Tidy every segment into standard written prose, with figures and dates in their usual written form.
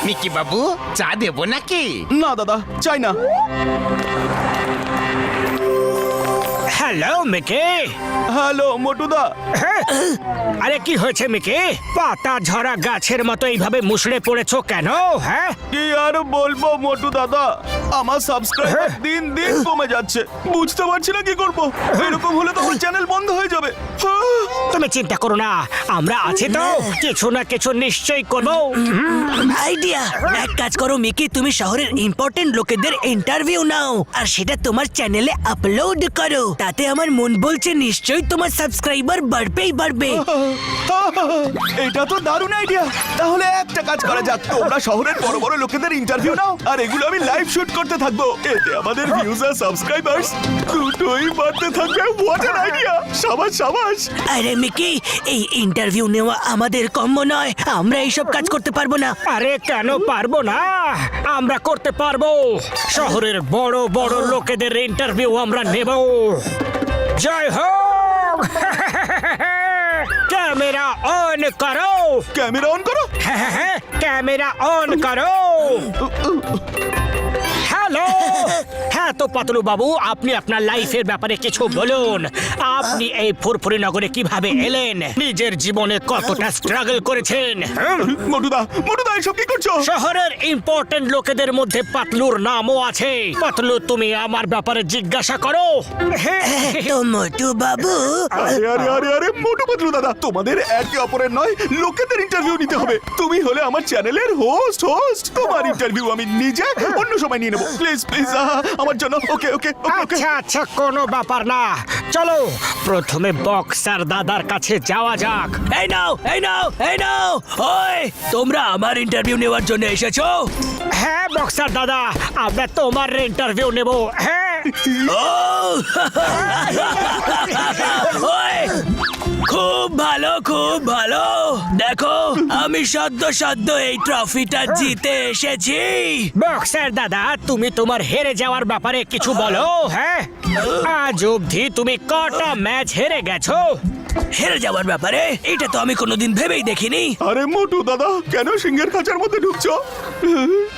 Mickey বাবু চা দেবো নাকি? না দাদা, চাই না। Hello Mickey. হ্যালো মোটুদা। আরে কি হয়েছে মিকি? পাতা ঝরা গাছের মতো এইভাবে মুষড়ে পড়েছো কেন? হ্যাঁ, কি আর বলবো মোটু দাদা, আমার সাবস্ক্রাইবার দিন দিন কমে যাচ্ছে। বুঝতে পারছি না কি করব। এরকম হলে তো আমার চ্যানেল বন্ধ হয়ে যাবে। তুমি চিন্তা করো না, আমরা আছি তো, কিছু না কিছু নিশ্চয়ই করবো। আইডিয়া! এক কাজ করো মিকি, তুমি শহরের ইম্পর্টেন্ট লোকেদের ইন্টারভিউ নাও আর সেটা তোমার চ্যানেলে আপলোড করো। তাতে আমার মন বলছে নিশ্চয়ই তোমার সাবস্ক্রাইবার বাড়বেই বাড়বে। এটা তো দারুণ আইডিয়া। তাহলে একটা কাজ করা যাক, তোমরা শহরের বড় বড় লোকেদের ইন্টারভিউ নাও আর এগুলো আমি লাইভ শুট করতে থাকবো। এতে আমাদের ভিউজ আর সাবস্ক্রাইবার্স দুটোই বাড়তে থাকবে। What an idea! সাবাস সাবাস। আরে মিকি, এই ইন্টারভিউ নেওয়া আমাদের কম্ম নয়, আমরা এইসব কাজ করতে পারবো না। আরে কেন পারবো না? আমরা করতে পারবো। শহরের বড় বড় লোকেদের ইন্টারভিউ আমরা নেব। জয় হোক! ক্যামেরা অন করো। ক্যামেরা অন করো। হ্যাঁ, ক্যামেরা অন করো। হ্যালো। হ্যাঁ তো পাতলু বাবু, আপনি আপনার লাইফের ব্যাপারে কিছু বলুন। আপনি এই ফুরফুরি নগরে কিভাবে এলেন? নিজের জীবনে কতটা স্ট্রাগল করেছেন? মোটুদা, মোটুদা এসব কি করছো? শহরের ইম্পর্টেন্ট লোকেদের মধ্যে পাতলুর নামও আছে। পাতলু, তুমি আমার ব্যাপারে জিজ্ঞাসা করো। তো মোটু বাবু, আরে আরে আরে আরে মোটু পাতলু দাদা, তোমাদের একে অপরের নয় লোকেদের ইন্টারভিউ নিতে হবে। তুমি হলে আমার চ্যানেলের হোস্ট। তোমার ইন্টারভিউ আমি নিজে অন্য সময় নিয়ে নেব। প্লিজ প্লিজ আমার জন্য। ওকে ওকে ওকে। আচ্ছা আচ্ছা, কোনো ব্যাপার না। চলো প্রথমে বক্সার দাদার কাছে যাওয়া যাক। এই নাও এই নাও এই নাও। ওই, তোমরা আমার ইন্টারভিউ নেওয়ার জন্য এসেছো? হ্যাঁ বক্সার দাদা, আমরা তোমার ইন্টারভিউ নেব। হ্যাঁ। ও ওই, খুব ভালো খুব ভালো। দেখো, আমি সদ্য এই ট্রফিটা জিতে এসেছি। বক্সার দাদা, তুমি তোমার হেরে যাওয়ার ব্যাপারে কিছু বলো। হ্যাঁ, আজ অবধি তুমি কটা ম্যাচ হেরে গেছো? হেরে যাওয়ার ব্যাপারে এটা তো আমি কোনোদিন ভেবেই দেখিনি। আরে মোটু দাদা, কেন সিংহের খাঁচার মধ্যে ঢুকছো?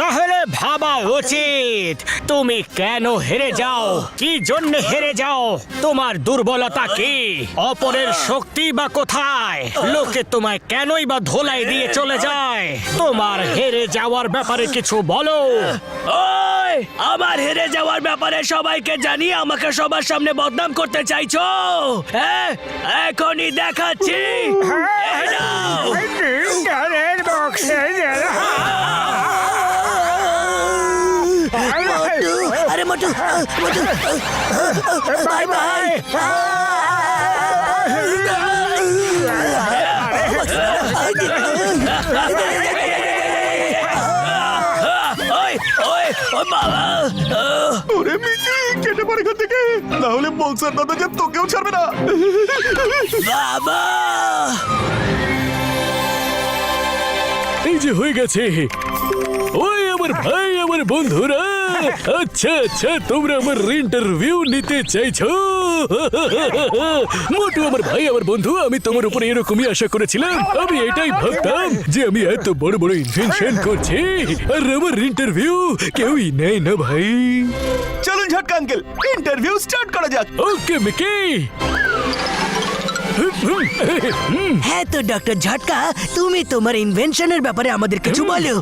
তাহলে ভাবা উচিত তুমি কেন হেরে যাও, কি জন্য হেরে যাও, তোমার দুর্বলতা কি, অপরের শক্তি বা কোথায়, লোকে তোমায় কেনই বা ধোলাই দিয়ে চলে যায়। তোমার হেরে যাওয়ার ব্যাপারে কিছু বলো। ওই, আমার হেরে যাওয়ার ব্যাপারে সবাইকে জানিয়ে আমাকে সবার সামনে বদনাম করতে চাইছো? হ্যাঁ, এখনই দেখাচ্ছি। এই নাও। মোটু, আরে মোটু, মোটু, বাই বাই। ওই ওই ওই বাবা। ওরে মিকি, কেটে পড়ে এখান থেকে, না হলে বক্সার দাদা যে তোকেও ছাড়বে না। বাবা, এই যে হয়ে গেছে। ওই আমার ভাই, আমার বন্ধুরা, আচ্ছা আচ্ছা, তোমরা আমার ইন্টারভিউ নিতে চাইছো? মোটু আমার ভাই, আমার বন্ধু, আমি তোমার উপরে এরকমই আশা করেছিলাম। আমি এটাই ভাবতাম যে আমি এত বড় বড় ইনভেনশন করছি আর আমার ইন্টারভিউ কেউই নেয় না ভাই। চলুন ঝটকা আঙ্কেল, ইন্টারভিউ স্টার্ট করা যাক। ওকে মিকি। হ্যাঁ তো ডক্টর ঝটকা, তুমি তোমার ইনভেনশনের ব্যাপারে আমাদের কিছু বলো।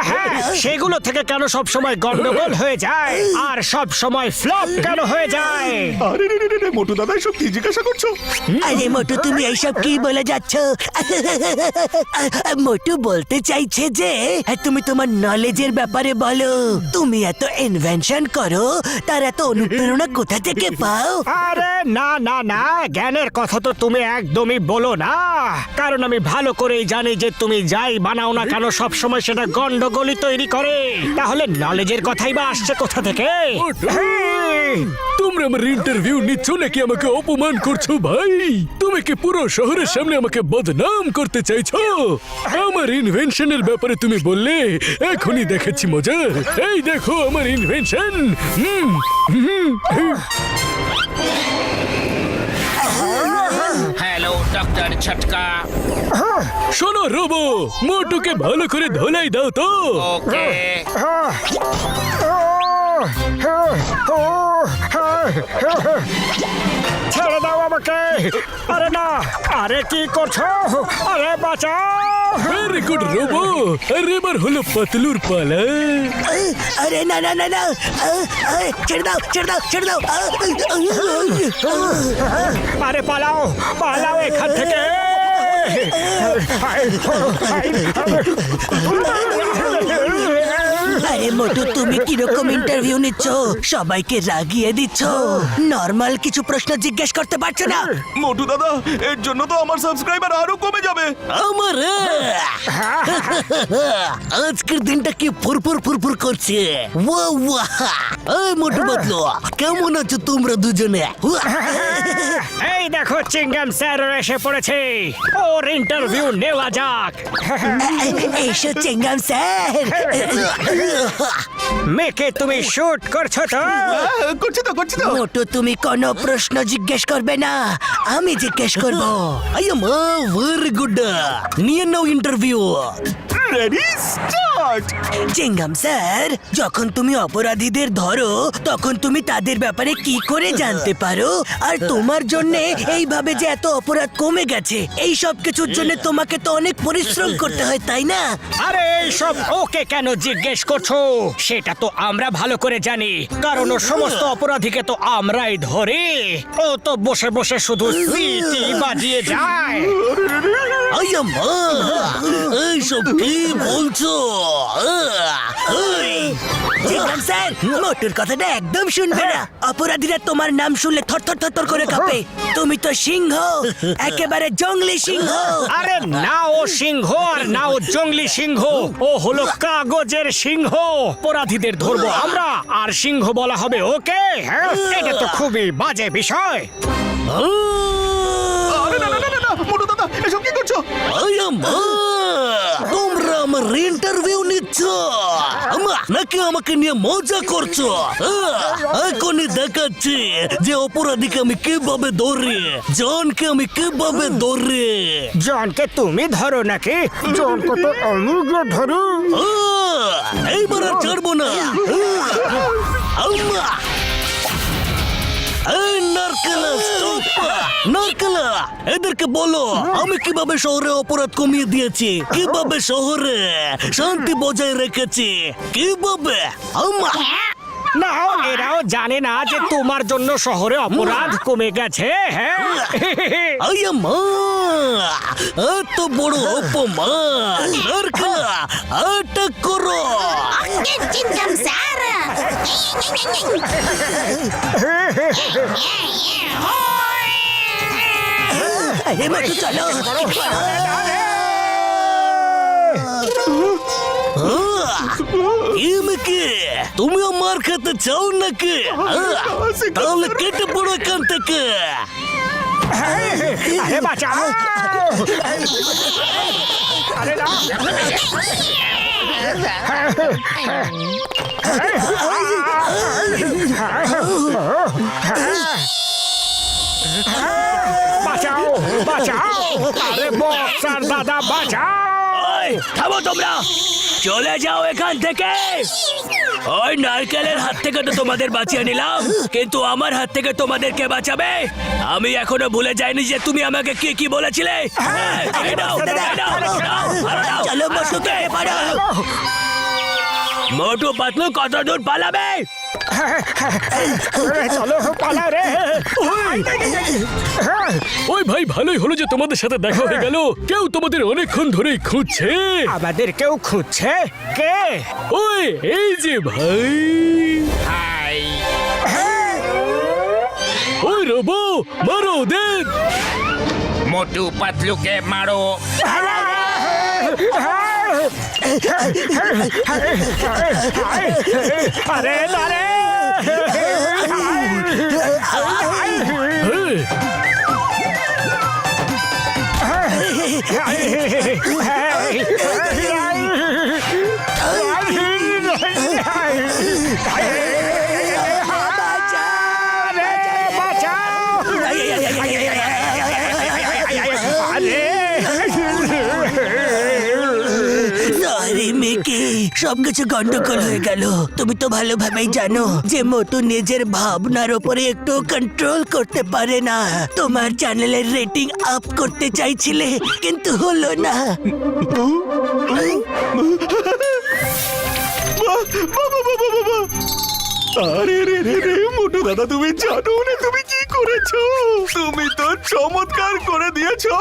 হ্যাঁ, সেগুলো থেকে কেন সব সময় গন্ডগোল হয়ে যায় আর সব সময় ফ্লপ কেন হয়ে যায়? আরে রে রে রে, মোটু দাদা এসব কি জিজ্ঞাসা করছো? আরে মোটু, তুমি এইসব কি বলে যাচ্ছ? মোটু বলতে চাইছে যে তুমি তোমার নলেজের ব্যাপারে বলো। তুমি এত ইনভেনশন করো, তার এত অনুপ্রেরণা কোথা থেকে পাও? আরে না না না, জ্ঞানের কথা তো তুমি একদমই বলো না, কারণ আমি ভালো করেই জানি যে তুমি যাই বানাও না কেন সব সময় সেটা গন্ডগোলই তৈরি করে। তাহলে নলেজের কথাই বা আসছে কোথা থেকে? তোমরা আমার ইন্টারভিউ নিচ্ছ নাকি আমাকে অপমান করছো ভাই? তুমি কি পুরো শহরের সামনে আমাকে বদনাম করতে চাইছো? আমার ইনভেনশনের ব্যাপারে তুমি বললে, এখনই দেখাচ্ছি মজা। এই দেখো আমার ইনভেনশন। Hello doctor ছটকা। শোনো রোবো, মোটুকে ভালো করে ধোলাই দাও তো। ওকে। ছেড়ে দাও আমাকে। আরে না, আরে কি করছো? আরে বাঁচাও। Very good robo. আর এবার হলো পাতলুর পালা। আরে না না না না, ছেড়ে দাও ছেড়ে দাও ছেড়ে দাও। আরে পালাও, পালাও এখান থেকে। আরে মোটু, তুমি কিরকম ইন্টারভিউ নিচ্ছ? সবাইকে রাগিয়ে দিচ্ছ। নর্মাল কিছু প্রশ্ন জিজ্ঞেস করতে পারছো না? মোটু দাদা, এর জন্য তো আমার সাবস্ক্রাইবার আরো কমে যাবে। আমার আজকের দিনটা কি ফুরফুর ফুরফুর করছে। ওয়া ওয়া, এই মোটু বদলো, কেমন আছো তোমরা দুজনে? এই দেখো, চিংগাম স্যার এসে পড়েছে। ওর ইন্টারভিউ নেওয়া যাক। এসো চেঙ্গাম স্যার। মেকে তুমি শুট করছো তো? করছি তো করছি তো। মোটু, তুমি কোনো প্রশ্ন জিজ্ঞেস করবে না, আমি জিজ্ঞেস করব। আইয়া ভেরি গুড, নিয়ে নাও ইন্টারভিউ। Ready start. চেঙ্গাম স্যার, যখন তুমি অপরাধীদের ধরো তখন তুমি তাদের ব্যাপারে কি করে জানতে পারো? আর তোমার জন্য এইভাবে যে এত অপরাধ কমে গেছে, এই সব কিছুর জন্য তোমাকে তো অনেক পরিশ্রম করতে হয়, তাই না? আরে এইসব ওকে কেন জিজ্ঞেস করছো? সেটা তো আমরা ভালো করে জানি, কারণ ও সমস্ত অপরাধীকে তো আমরাই ধরি। ও তো বসে বসে শুধু সিটি বাজিয়ে যায়। আইয়া এইসব কি বলছো? চেঙ্গাম স্যার, মোটুর কথাটা একদম শুনবে না। অপরাধীরা তোমার নাম শুনলে থরথর থরথর করে কাঁপে। তুমি তো সিংহ, একেবারে জঙ্গলি সিংহ। আরে না ও সিংহ আর না ও জঙ্গলি সিংহ, ও হলো কাগজের সিংহ। অপরাধীদের ধরবো আমরা আর সিংহ বলা হবে ওকে? হ্যাঁ, এটা তো খুবই বাজে বিষয়। আরে না না না না, মোটু দাদা এসব কি করছো? তোমরা আমার ইন্টারভিউ নিচ্ছ নাকি আমাকে নিয়ে মজা করছো? এখনই দেখাচ্ছি যে অপরাধীকে আমি কিভাবে ধরি, জনকে আমি কিভাবে ধরি। জনকে তুমি ধরো নাকি? জনকে তো আমি ধরো। এইবার আর ছাড়বো না। নারকেলা, এদেরকে বলো আমি কিভাবে শহরে অপরাধ কমিয়ে দিয়েছি, কিভাবে শহরে শান্তি বজায় রেখেছি, কিভাবে। না, এরাও জানে না যে তোমার জন্য শহরে অপরাধ কমে গেছে। হ্যাঁ, এত বড় অপমান। নারকেলা, আটক করো। চিংগাম স্যার। আরে মোটু, চলো। তুমি আমার খেতে চাও নাকি? তাহলে কেটে পড়ো এখান থেকে। আরে বাঁচাও। আরে না। বাঁচাও, বাঁচাও। আরে বক্সার দাদা, বাঁচাও। থামো তোমরা, চলে যাও এখান থেকে। ওই নারকেলের হাত থেকে তো তোমাদের বাঁচিয়ে নিলাম, কিন্তু আমার হাত থেকে তোমাদের কে বাঁচাবে? আমি এখনো ভুলে যাইনি যে তুমি আমাকে কি কি বলেছিলে। মোটু পাতলু কত দূর পালাবে? চলো পালা রে। ওই ভাই, ভালোই হলো যে তোমাদের সাথে দেখা হয়ে গেল। কেউ তোমাদের অনেকক্ষণ ধরেই খুঁজছে। আমাদের কেউ খুঁজছে? কে? ওই এই যে ভাই। হাই। ওই রোবো, মারো ওদের। মোটু পাতলুকে মারো। আরে আরে আরে মেকে সবকিছু গন্ডগোল হয়ে গেল। তুমি তো ভালোভাবেই জানো যে মতু নিজের ভাবনার উপরে একটু কন্ট্রোল করতে পারে না। তোমার চ্যানেলের রেটিং আপ করতে চাইছিলে কিন্তু হলো না। আরে রে রে রে মোটু দাদা, তুমি জানো না তুমি কি করেছো? তুমি তো চমৎকার করে দিয়েছো।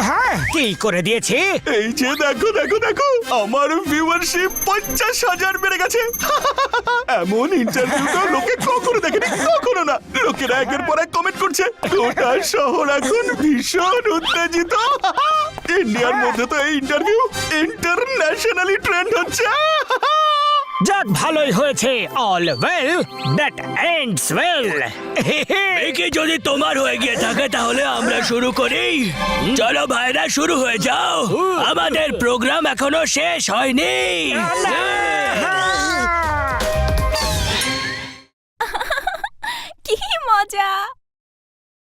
হ্যাঁ, কি করে দিয়েছি? এই যে দেখো দেখো দেখো, আমার ভিউয়ারশিপ 50,000 বেড়ে গেছে। এমন ইন্টারভিউ তো লোকে কখনো দেখেনি, কখনো না। লোকেরা একের পর এক কমেন্ট করছে, গোটা শহর এখন ভীষণ উত্তেজিত। ইন্ডিয়ার মধ্যে তো এই ইন্টারভিউ ইন্টারন্যাশনালি ট্রেন্ড হচ্ছে। যাক, ভালোই হয়েছে। All well that ends well. মেকে যদি তোমার হয়ে গিয়ে থাকে তাহলে আমরা শুরু করি। চলো ভাইরা, শুরু হয়ে যাও। আমাদের প্রোগ্রাম এখনো শেষ হয়নি। কি মজা!